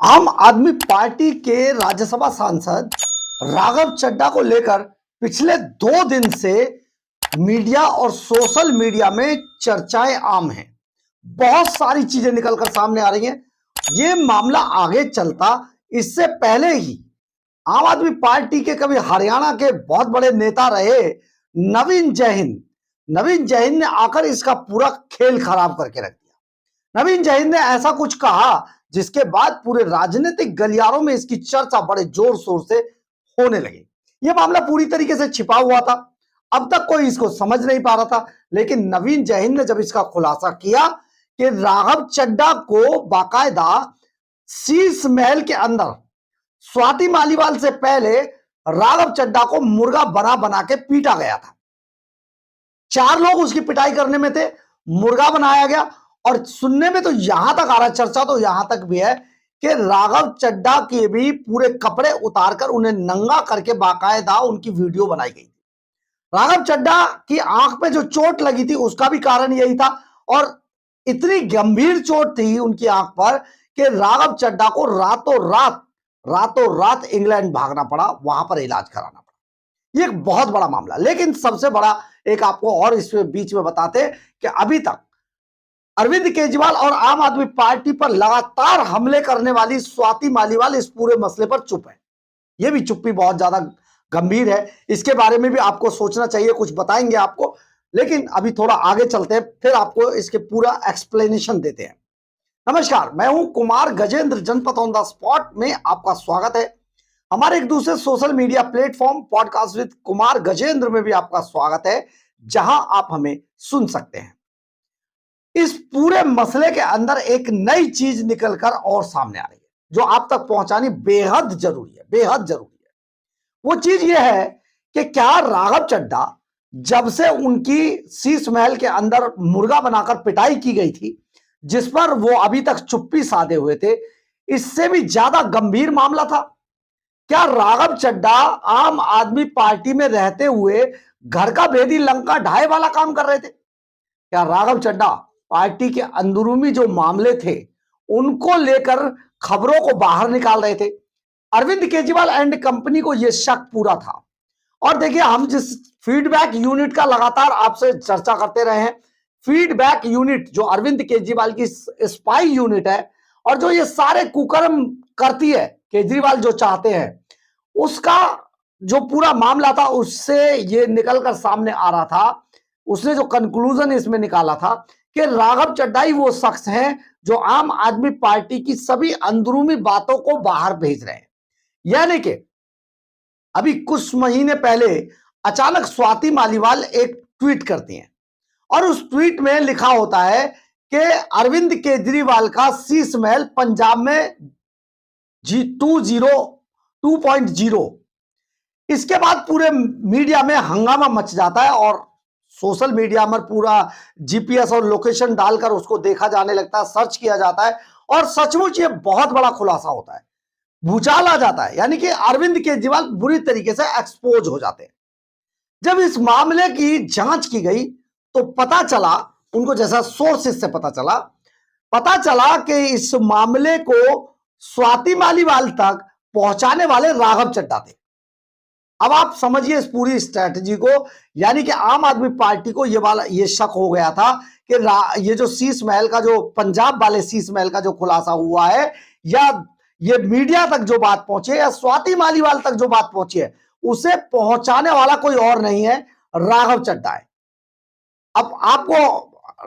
आम आदमी पार्टी के राज्यसभा सांसद राघव चड्ढा को लेकर पिछले 2 दिन से मीडिया और सोशल मीडिया में चर्चाएं आम हैं। बहुत सारी चीजें निकलकर सामने आ रही हैं। ये मामला आगे चलता इससे पहले ही आम आदमी पार्टी के कभी हरियाणा के बहुत बड़े नेता रहे नवीन जैन ने आकर इसका पूरा खेल खराब करके रख दिया। नवीन जैन ने ऐसा कुछ कहा जिसके बाद पूरे राजनीतिक गलियारों में इसकी चर्चा बड़े जोर शोर से होने लगी। यह मामला पूरी तरीके से छिपा हुआ था, अब तक कोई इसको समझ नहीं पा रहा था, लेकिन नवीन जैन ने जब इसका खुलासा किया कि राघव चड्ढा को बाकायदा शीश महल के अंदर स्वाति मालीवाल से पहले राघव चड्ढा को मुर्गा बना बना के पीटा गया था। 4 लोग उसकी पिटाई करने में थे, मुर्गा बनाया गया। और सुनने में तो यहां तक आ रहा, चर्चा तो यहां तक भी है कि राघव चड्ढा के भी पूरे कपड़े उतारकर उन्हें नंगा करके बाकायदा उनकी वीडियो बनाई गई थी। राघव चड्ढा की आंख पे जो चोट लगी थी उसका भी कारण यही था, और इतनी गंभीर चोट थी उनकी आंख पर कि राघव चड्ढा को रातों रात इंग्लैंड भागना पड़ा, वहां पर इलाज कराना पड़ा। ये एक बहुत बड़ा मामला। लेकिन सबसे बड़ा एक आपको और इस बीच में बताते कि अभी तक अरविंद केजरीवाल और आम आदमी पार्टी पर लगातार हमले करने वाली स्वाति मालीवाल इस पूरे मसले पर चुप है। यह भी चुप्पी बहुत ज्यादा गंभीर है, इसके बारे में भी आपको सोचना चाहिए, कुछ बताएंगे आपको। लेकिन अभी थोड़ा आगे चलते हैं, फिर आपको इसके पूरा एक्सप्लेनेशन देते हैं। नमस्कार, मैं हूं कुमार गजेंद्र, जनपद ऑन द स्पॉट में आपका स्वागत है। हमारे एक दूसरे social media platform podcast with Kumar Gajendra में भी आपका स्वागत है, जहां आप हमें सुन सकते हैं। इस पूरे मसले के अंदर एक नई चीज निकलकर और सामने आ रही है जो आप तक पहुंचानी बेहद जरूरी है। वो चीज ये है कि क्या राघव चड्ढा, जब से उनकी शीश महल के अंदर मुर्गा बनाकर पिटाई की गई थी, जिस पर वो अभी तक चुप्पी साधे हुए थे, इससे भी ज्यादा गंभीर मामला था। क्या राघव चड्ढा आम आदमी पार्टी में रहते हुए घर का भेदी लंका ढाए वाला काम कर रहे थे? क्या राघव चड्ढा पार्टी के अंदरूनी जो मामले थे उनको लेकर खबरों को बाहर निकाल रहे थे? अरविंद केजरीवाल एंड कंपनी को यह शक पूरा था। और देखिए, हम जिस फीडबैक यूनिट का लगातार आपसे चर्चा करते रहे हैं, फीडबैक यूनिट जो अरविंद केजरीवाल की स्पाई यूनिट है, और जो ये सारे कुकर्म करती है केजरीवाल जो चाहते हैं, उसका जो पूरा मामला था उससे ये निकलकर सामने आ रहा था। उसने जो कंक्लूजन इसमें निकाला था कि राघव चड्ढा ही वो शख्स हैं जो आम आदमी पार्टी की सभी अंदरूनी बातों को बाहर भेज रहे हैं। यानी कि अभी कुछ महीने पहले अचानक स्वाति मालीवाल एक ट्वीट करती हैं, और उस ट्वीट में लिखा होता है कि अरविंद केजरीवाल का शीश महल पंजाब में 2.0। इसके बाद पूरे मीडिया में हंगामा मच जाता है, और सोशल मीडिया में पूरा जीपीएस और लोकेशन डालकर उसको देखा जाने लगता है, सर्च किया जाता है, और सचमुच ये बहुत बड़ा खुलासा होता है, भूचाल आ जाता है। यानी कि अरविंद केजरीवाल बुरी तरीके से एक्सपोज हो जाते हैं। जब इस मामले की जांच की गई तो पता चला, उनको जैसा सोर्सेस से पता चला कि इस मामले को स्वाति मालीवाल तक पहुंचाने वाले राघव चड्ढा थे। अब आप समझिए इस पूरी स्ट्रेटजी को। यानी कि आम आदमी पार्टी को ये शक हो गया था कि ये जो शीश महल का, जो पंजाब वाले शीश महल का जो खुलासा हुआ है, या ये मीडिया तक जो बात पहुंची है, या स्वाति मालीवाल तक जो बात पहुंची है, उसे पहुंचाने वाला कोई और नहीं है, राघव चड्ढा है। अब आपको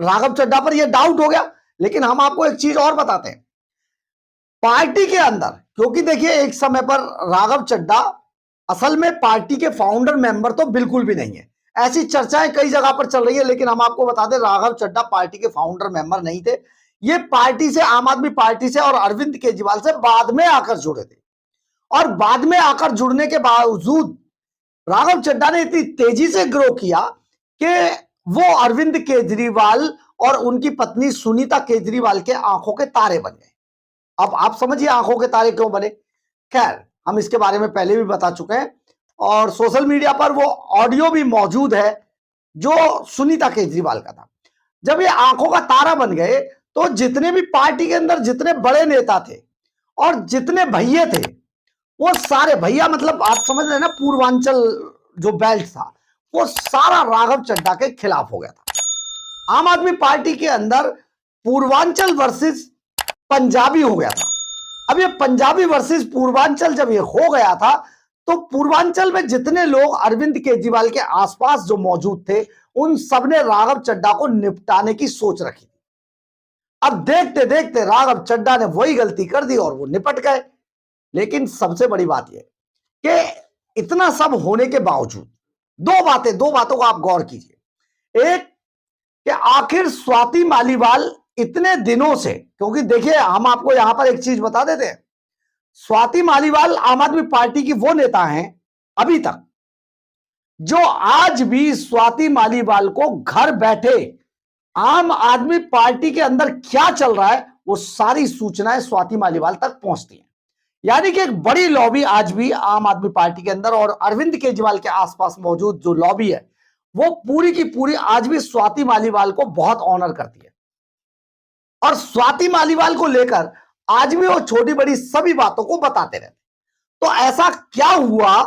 राघव चड्ढा पर यह डाउट हो गया, लेकिन हम आपको एक चीज और बताते हैं। पार्टी के अंदर, क्योंकि देखिए एक समय पर राघव चड्ढा असल में पार्टी के फाउंडर मेंबर तो बिल्कुल भी नहीं है, ऐसी चर्चाएं कई जगह पर चल रही है, लेकिन हम आपको बता दें राघव चड्ढा पार्टी के फाउंडर मेंबर नहीं थे। ये पार्टी से, आम आदमी पार्टी से और अरविंद केजरीवाल से बाद में आकर जुड़े थे, और बाद में आकर जुड़ने के बावजूद राघव चड्ढा ने इतनी तेजी से ग्रो किया कि वो अरविंद केजरीवाल और उनकी पत्नी सुनीता केजरीवाल के आंखों के तारे बन गए। अब आप समझिए आंखों के तारे क्यों बने। खैर, हम इसके बारे में पहले भी बता चुके हैं, और सोशल मीडिया पर वो ऑडियो भी मौजूद है जो सुनीता केजरीवाल का था। जब ये आंखों का तारा बन गए तो जितने भी पार्टी के अंदर जितने बड़े नेता थे और जितने भैये थे वो सारे, भैया मतलब आप समझ रहे हैं ना, पूर्वांचल जो बेल्ट था वो सारा राघव चड्ढा के खिलाफ हो गया था। आम आदमी पार्टी के अंदर पूर्वांचल वर्सेस पंजाबी हो गया था। अब ये पंजाबी वर्सेस पूर्वांचल जब ये हो गया था तो पूर्वांचल में जितने लोग अरविंद केजरीवाल के आसपास जो मौजूद थे उन सबने राघव चड्ढा को निपटाने की सोच रखी। अब देखते देखते राघव चड्ढा ने वही गलती कर दी और वो निपट गए। लेकिन सबसे बड़ी बात यह कि इतना सब होने के बावजूद दो बातों को आप गौर कीजिए। एक कि आखिर स्वाति मालीवाल इतने दिनों से, क्योंकि देखिए हम आपको यहां पर एक चीज बता देते हैं, स्वाति मालीवाल आम आदमी पार्टी की वो नेता हैं अभी तक जो आज भी स्वाति मालीवाल को घर बैठे आम आदमी पार्टी के अंदर क्या चल रहा है वो सारी सूचनाएं स्वाति मालीवाल तक पहुंचती हैं। यानी कि एक बड़ी लॉबी आज भी आम आदमी पार्टी के अंदर और अरविंद केजरीवाल के आसपास मौजूद जो लॉबी है वो पूरी की पूरी आज भी स्वाति मालीवाल को बहुत ऑनर करती है और स्वाति मालीवाल को लेकर आज भी वो छोटी बड़ी सभी बातों को बताते रहते। तो ऐसा क्या हुआ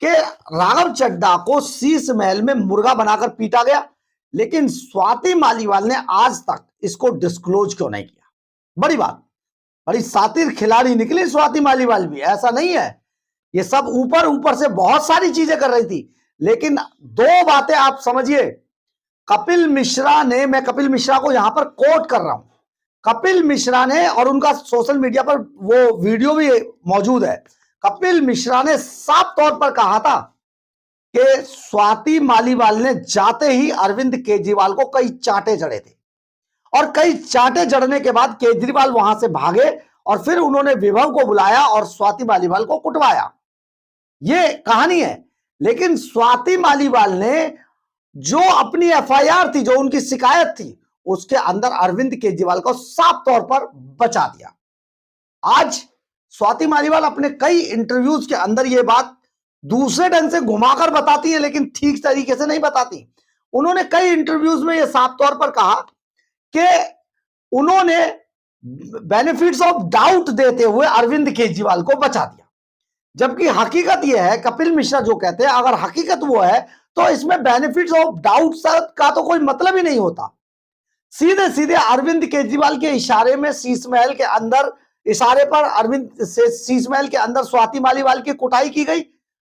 कि राघव चड्ढा को शीश महल में मुर्गा बनाकर पीटा गया, लेकिन स्वाति मालीवाल ने आज तक इसको डिस्क्लोज क्यों नहीं किया? बड़ी बात, बड़ी शातिर खिलाड़ी निकली स्वाति मालीवाल भी, ऐसा नहीं है। ये सब ऊपर ऊपर से बहुत सारी चीजें कर रही थी, लेकिन दो बातें आप समझिए। कपिल मिश्रा ने, मैं कपिल मिश्रा को यहां पर कोट कर रहा हूं, कपिल मिश्रा ने, और उनका सोशल मीडिया पर वो वीडियो भी मौजूद है, कपिल मिश्रा ने साफ तौर पर कहा था कि स्वाति मालीवाल ने जाते ही अरविंद केजरीवाल को कई चांटे जड़े थे और कई चांटे जड़ने के बाद केजरीवाल वहां से भागे और फिर उन्होंने विभव को बुलाया और स्वाति मालीवाल को कुटवाया। ये कहानी है। लेकिन स्वाति मालीवाल ने जो अपनी एफआईआर थी, जो उनकी शिकायत थी, उसके अंदर अरविंद केजरीवाल को साफ तौर पर बचा दिया। आज स्वाति मालीवाल अपने कई इंटरव्यूज के अंदर यह बात दूसरे ढंग से घुमाकर बताती है, लेकिन ठीक तरीके से नहीं बताती। उन्होंने कई इंटरव्यूज में यह साफ तौर पर कहा कि उन्होंने बेनिफिट्स ऑफ डाउट देते हुए अरविंद केजरीवाल को बचा दिया, जबकि हकीकत यह है, कपिल मिश्रा जो कहते हैं, अगर हकीकत वो है तो इसमें बेनिफिट्स ऑफ डाउट का तो कोई मतलब ही नहीं होता। सीधे सीधे अरविंद केजरीवाल के इशारे में शीश महल के अंदर, इशारे पर अरविंद से शीश महल के अंदर स्वाति मालीवाल की कुटाई की गई,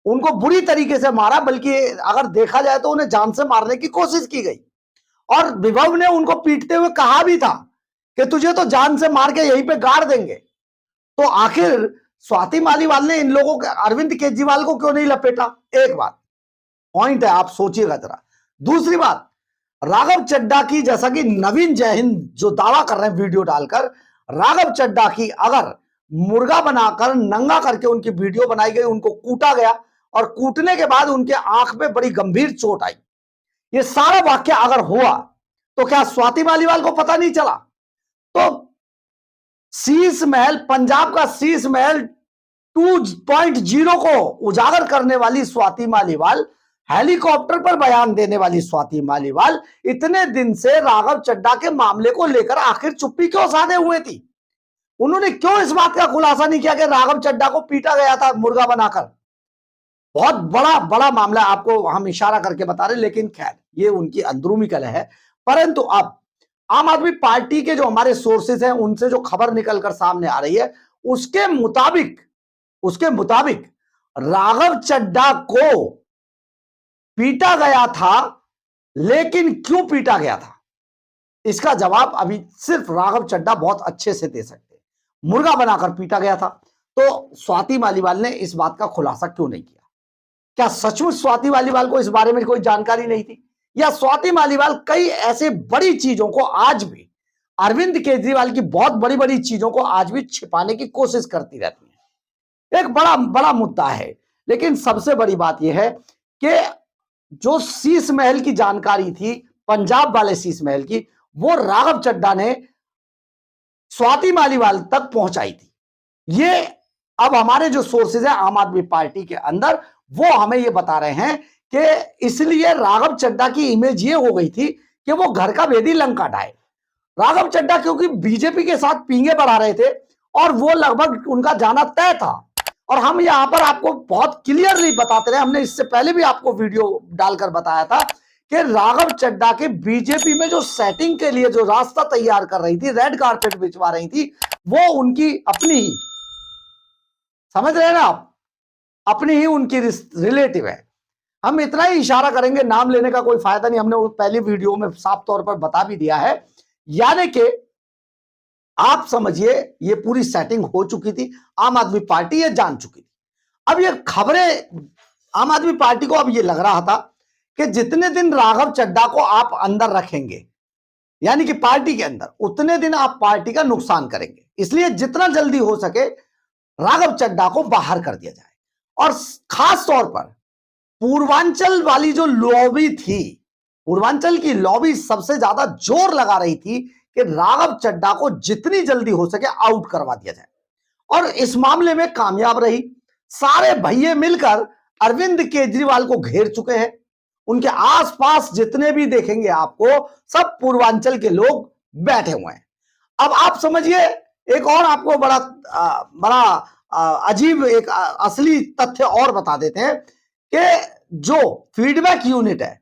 उनको बुरी तरीके से मारा, बल्कि अगर देखा जाए तो उन्हें जान से मारने की कोशिश की गई और विभव ने उनको पीटते हुए कहा भी था कि तुझे तो जान से मार के यहीं पे गाड़ देंगे। तो आखिर स्वाति मालीवाल ने इन लोगों के, अरविंद केजरीवाल को क्यों नहीं लपेटा? एक बात पॉइंट है, आप सोचिएगा जरा। दूसरी बात, राघव चड्ढा की, जैसा कि नवीन जयहिंद जो दावा कर रहे हैं वीडियो डालकर, राघव चड्ढा की अगर मुर्गा बनाकर नंगा करके उनकी वीडियो बनाई गई, उनको कूटा गया और कूटने के बाद उनके आंख में बड़ी गंभीर चोट आई, ये सारा वाक्य अगर हुआ तो क्या स्वाति मालीवाल को पता नहीं चला? तो शीश महल, पंजाब का शीश महल 2.0 को उजागर करने वाली स्वाति मालीवाल, हेलीकॉप्टर पर बयान देने वाली स्वाति मालीवाल इतने दिन से राघव चड्ढा के मामले को लेकर आखिर चुप्पी क्यों साधे हुए थी? उन्होंने क्यों इस बात का खुलासा नहीं किया कि राघव चड्ढा को पीटा गया था मुर्गा बनाकर? बहुत बड़ा मामला आपको हम इशारा करके बता रहे, लेकिन खैर ये उनकी अंदरूनी कलह है। परंतु अब आम आदमी पार्टी के जो हमारे सोर्सेज हैं उनसे जो खबर निकलकर सामने आ रही है उसके मुताबिक राघव चड्ढा को पीटा गया था, लेकिन क्यों पीटा गया था इसका जवाब अभी सिर्फ राघव चड्ढा बहुत अच्छे से दे सकते हैं। मुर्गा बनाकर पीटा गया था, तो स्वाति मालीवाल ने इस बात का खुलासा क्यों नहीं किया? क्या सचमुच स्वाति मालीवाल को इस बारे में कोई जानकारी नहीं थी, या स्वाति मालीवाल कई ऐसे बड़ी चीजों को आज भी, अरविंद केजरीवाल की बहुत बड़ी बड़ी चीजों को आज भी छिपाने की कोशिश करती रहती है? एक बड़ा मुद्दा है। लेकिन सबसे बड़ी बात यह है कि जो शीश महल की जानकारी थी, पंजाब वाले शीश महल की, वो राघव चड्ढा ने स्वाति मालीवाल तक पहुंचाई थी। ये अब हमारे जो सोर्सेज है आम आदमी पार्टी के अंदर, वो हमें ये बता रहे हैं कि इसलिए राघव चड्ढा की इमेज ये हो गई थी कि वो घर का भेदी लंका ढाए। राघव चड्ढा क्योंकि बीजेपी के साथ पींगे बढ़ा रहे थे और वो लगभग उनका जाना तय था। और हम यहां पर आपको बहुत क्लियरली बताते रहे, हमने इससे पहले भी आपको वीडियो डालकर बताया था कि राघव चड्ढा के बीजेपी में जो सेटिंग के लिए जो रास्ता तैयार कर रही थी, रेड कारपेट बिछवा रही थी, वो उनकी अपनी ही, समझ रहे हैं ना आप, अपनी ही उनकी रिलेटिव है। हम इतना ही इशारा करेंगे, नाम लेने का कोई फायदा नहीं, हमने वो पहली वीडियो में साफ तौर पर बता भी दिया है। यानी कि आप समझिए ये पूरी सेटिंग हो चुकी थी, आम आदमी पार्टी ये जान चुकी थी। अब ये खबरें आम आदमी पार्टी को अब ये लग रहा था कि जितने दिन राघव चड्ढा को आप अंदर रखेंगे, यानी कि पार्टी के अंदर, उतने दिन आप पार्टी का नुकसान करेंगे। इसलिए जितना जल्दी हो सके राघव चड्ढा को बाहर कर दिया जाए। और खास तौर पर पूर्वांचल वाली जो लॉबी थी, पूर्वांचल की लॉबी सबसे ज्यादा जोर लगा रही थी कि राघव चड्ढा को जितनी जल्दी हो सके आउट करवा दिया जाए, और इस मामले में कामयाब रही। सारे भैये मिलकर अरविंद केजरीवाल को घेर चुके हैं। उनके आसपास जितने भी देखेंगे आपको, सब पूर्वांचल के लोग बैठे हुए हैं। अब आप समझिए, एक और आपको बड़ा अजीब एक असली तथ्य और बता देते हैं कि जो फीडबैक यूनिट है,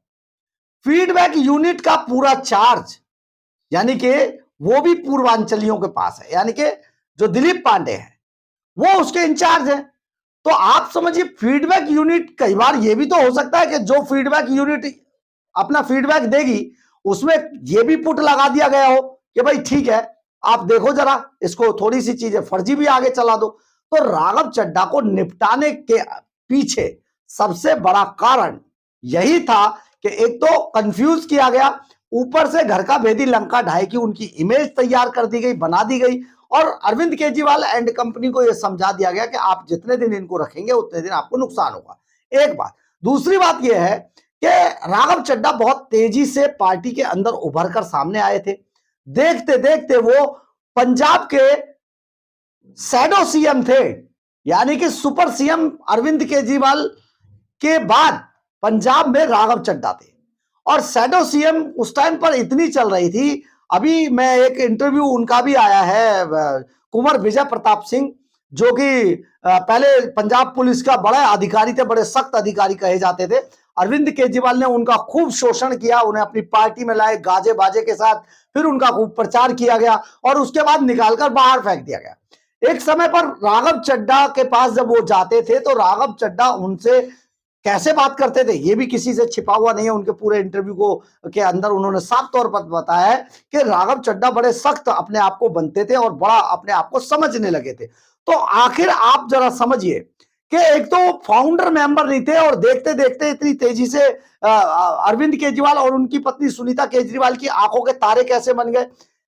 फीडबैक यूनिट का पूरा चार्ज यानी कि वो भी पूर्वांचलियों के पास है, यानी कि जो दिलीप पांडे हैं वो उसके इंचार्ज है। तो आप समझिए फीडबैक यूनिट, कई बार ये भी तो हो सकता है कि जो फीडबैक यूनिट अपना फीडबैक देगी उसमें ये भी पुट लगा दिया गया हो कि भाई ठीक है, आप देखो जरा, इसको थोड़ी सी चीजें फर्जी भी आगे चला दो। तो राघव चड्ढा को निपटाने के पीछे सबसे बड़ा कारण यही था कि एक तो कंफ्यूज किया गया, ऊपर से घर का भेदी लंका ढाई की उनकी इमेज तैयार कर दी गई, बना दी गई, और अरविंद केजरीवाल एंड कंपनी को यह समझा दिया गया कि आप जितने दिन इनको रखेंगे उतने दिन आपको नुकसान होगा। एक बात। दूसरी बात यह है कि राघव चड्ढा बहुत तेजी से पार्टी के अंदर उभर कर सामने आए थे। देखते देखते वो पंजाब के शैडो सीएम थे, यानी कि सुपर सीएम अरविंद केजरीवाल के बाद पंजाब में राघव चड्ढा थे। और शैडो सीएम उस टाइम पर इतनी चल रही थी, अभी मैं एक इंटरव्यू उनका भी आया है, कुंवर विजय प्रताप सिंह, जो कि पहले पंजाब पुलिस का बड़ा अधिकारी थे, बड़े सख्त अधिकारी कहे जाते थे। अरविंद केजरीवाल ने उनका खूब शोषण किया, उन्हें अपनी पार्टी में लाए गाजे बाजे के साथ, फिर उनका खूब प्रचार किया गया और उसके बाद निकालकर बाहर फेंक दिया गया। एक समय पर राघव चड्ढा के पास जब वो जाते थे तो राघव चड्ढा उनसे कैसे बात करते थे ये भी किसी से छिपा हुआ नहीं है। उनके पूरे इंटरव्यू को के अंदर उन्होंने साफ तौर पर बताया है कि राघव चड्ढा बड़े सख्त अपने आप को बनते थे और बड़ा अपने आप को समझने लगे थे। तो आखिर आप जरा समझिए कि एक तो फाउंडर मेंबर नहीं थे और देखते देखते इतनी तेजी से अरविंद केजरीवाल और उनकी पत्नी सुनीता केजरीवाल की आंखों के तारे कैसे बन गए,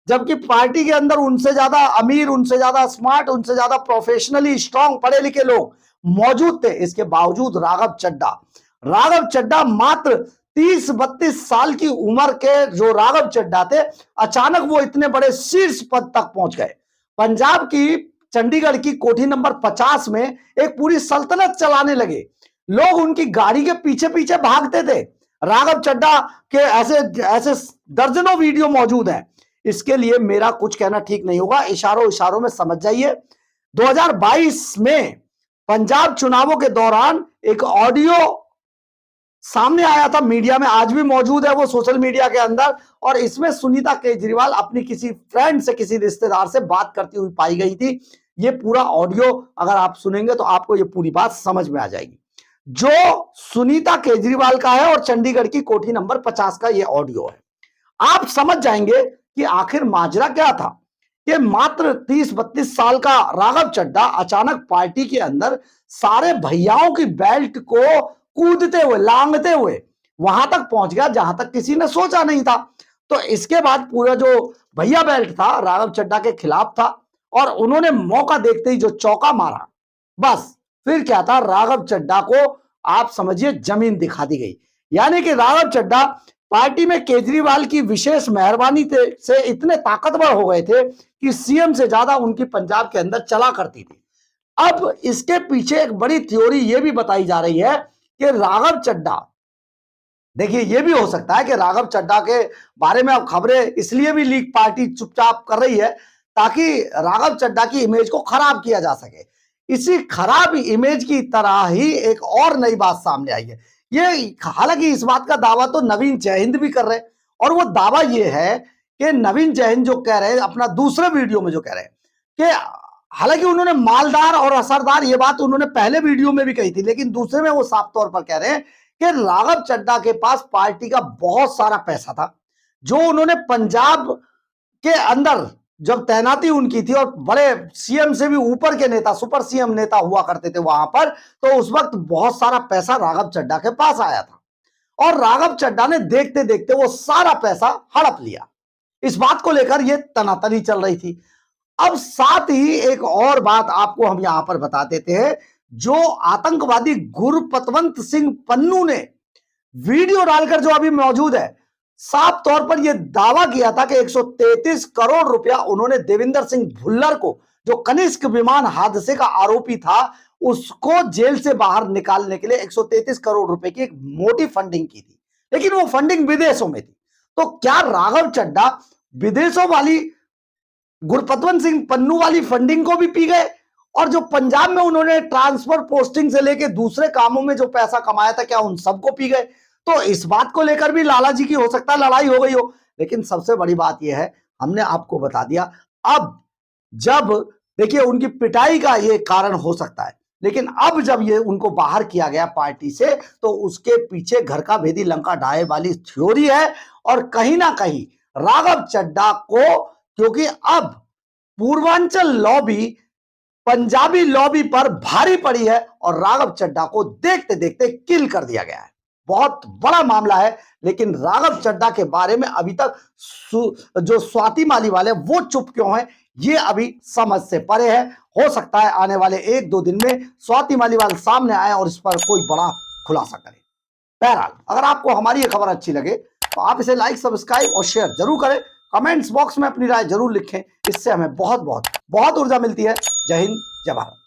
जबकि पार्टी के अंदर उनसे ज्यादा अमीर, उनसे ज्यादा स्मार्ट, उनसे ज्यादा प्रोफेशनली स्ट्रांग पढ़े लिखे लोग मौजूद थे। इसके बावजूद राघव चड्ढा मात्र 30-32 साल की उम्र के जो राघव चड्ढा थे, अचानक वो इतने बड़े शीर्ष पद तक पहुंच गए। पंजाब की चंडीगढ़ की कोठी नंबर 50 में एक पूरी सल्तनत चलाने लगे। लोग उनकी गाड़ी के पीछे पीछे भागते थे। राघव चड्ढा के ऐसे ऐसे दर्जनों वीडियो मौजूद हैं। इसके लिए मेरा कुछ कहना ठीक नहीं होगा, इशारों इशारों में समझ जाइए। 2022 में पंजाब चुनावों के दौरान एक ऑडियो सामने आया था, मीडिया में आज भी मौजूद है वो सोशल मीडिया के अंदर, और इसमें सुनीता केजरीवाल अपनी किसी फ्रेंड से, किसी रिश्तेदार से बात करती हुई पाई गई थी। ये पूरा ऑडियो अगर आप सुनेंगे तो आपको ये पूरी बात समझ में आ जाएगी। जो सुनीता केजरीवाल का है और चंडीगढ़ की कोठी नंबर 50 का ये ऑडियो है। आप समझ जाएंगे कि आखिर माजरा क्या था कि मात्र 30-32 साल का राघव चड्ढा अचानक पार्टी के अंदर सारे भैयाओं की बेल्ट को कूदते हुए, लांघते हुए वहां तक पहुंच गया जहां तक किसी ने सोचा नहीं था। तो इसके बाद पूरा जो भैया बेल्ट था राघव चड्ढा के खिलाफ था और उन्होंने मौका देखते ही जो चौका मारा, बस फिर क्या था, राघव चड्ढा को आप समझिए जमीन दिखा दी गई। यानी कि राघव चड्ढा पार्टी में केजरीवाल की विशेष मेहरबानी से इतने ताकतवर हो गए थे कि सीएम से ज्यादा उनकी पंजाब के अंदर चला करती थी। अब इसके पीछे एक बड़ी थ्योरी यह भी बताई जा रही है कि राघव चड्ढा, देखिए यह भी हो सकता है कि राघव चड्ढा के बारे में अब खबरें इसलिए भी लीक पार्टी चुपचाप कर रही है ताकि राघव चड्ढा की इमेज को खराब किया जा सके। इसी खराब इमेज की तरह ही एक और नई बात सामने आई है। ये हालांकि इस बात का दावा तो नवीन जयहिंद भी कर रहे हैं, और वो दावा ये है कि नवीन जयहिंद जो कह रहे हैं अपना दूसरे वीडियो में जो कह रहे हैं कि हालांकि उन्होंने मालदार और असरदार ये बात उन्होंने पहले वीडियो में भी कही थी, लेकिन दूसरे में वो साफ तौर पर कह रहे हैं कि राघव चड्ढा के पास पार्टी का बहुत सारा पैसा था, जो उन्होंने पंजाब के अंदर जब तैनाती उनकी थी और बड़े सीएम से भी ऊपर के नेता, सुपर सीएम नेता हुआ करते थे वहां पर, तो उस वक्त बहुत सारा पैसा राघव चड्ढा के पास आया था और राघव चड्ढा ने देखते देखते वो सारा पैसा हड़प लिया। इस बात को लेकर ये तनातनी चल रही थी। अब साथ ही एक और बात आपको हम यहां पर बता देते हैं, जो आतंकवादी गुरपतवंत सिंह पन्नू ने वीडियो डालकर जो अभी मौजूद है, साफ तौर पर यह दावा किया था कि 133 करोड़ रुपया उन्होंने देविंदर सिंह भुल्लर को, जो कनिष्क विमान हादसे का आरोपी था, उसको जेल से बाहर निकालने के लिए 133 करोड़ रुपए की एक मोटी फंडिंग की थी, लेकिन वो फंडिंग विदेशों में थी। तो क्या राघव चड्ढा विदेशों वाली गुरपतवंत सिंह पन्नू वाली फंडिंग को भी पी गए, और जो पंजाब में उन्होंने ट्रांसफर पोस्टिंग से लेके दूसरे कामों में जो पैसा कमाया था, क्या उन सबको पी गए? तो इस बात को लेकर भी लाला जी की हो सकता है लड़ाई हो गई हो। लेकिन सबसे बड़ी बात यह है, हमने आपको बता दिया, अब जब देखिए उनकी पिटाई का ये कारण हो सकता है, लेकिन अब जब ये उनको बाहर किया गया पार्टी से, तो उसके पीछे घर का भेदी लंका ढाए वाली थ्योरी है। और कहीं ना कहीं राघव चड्ढा को, क्योंकि अब पूर्वांचल लॉबी पंजाबी लॉबी पर भारी पड़ी है और राघव चड्ढा को देखते देखते किल कर दिया गया है। बहुत बड़ा मामला है, लेकिन राघव चड्ढा के बारे में अभी तक जो स्वाति मालीवाल है वो चुप क्यों है, ये अभी समझ से परे है। हो सकता है आने वाले 1-2 दिन में स्वाति मालीवाल सामने आए और इस पर कोई बड़ा खुलासा करे। बहरहाल, अगर आपको हमारी ये खबर अच्छी लगे तो आप इसे लाइक, सब्सक्राइब और शेयर जरूर करें। कमेंट्स बॉक्स में अपनी राय जरूर लिखें, इससे हमें बहुत बहुत बहुत ऊर्जा मिलती है। जय हिंद, जय भारत।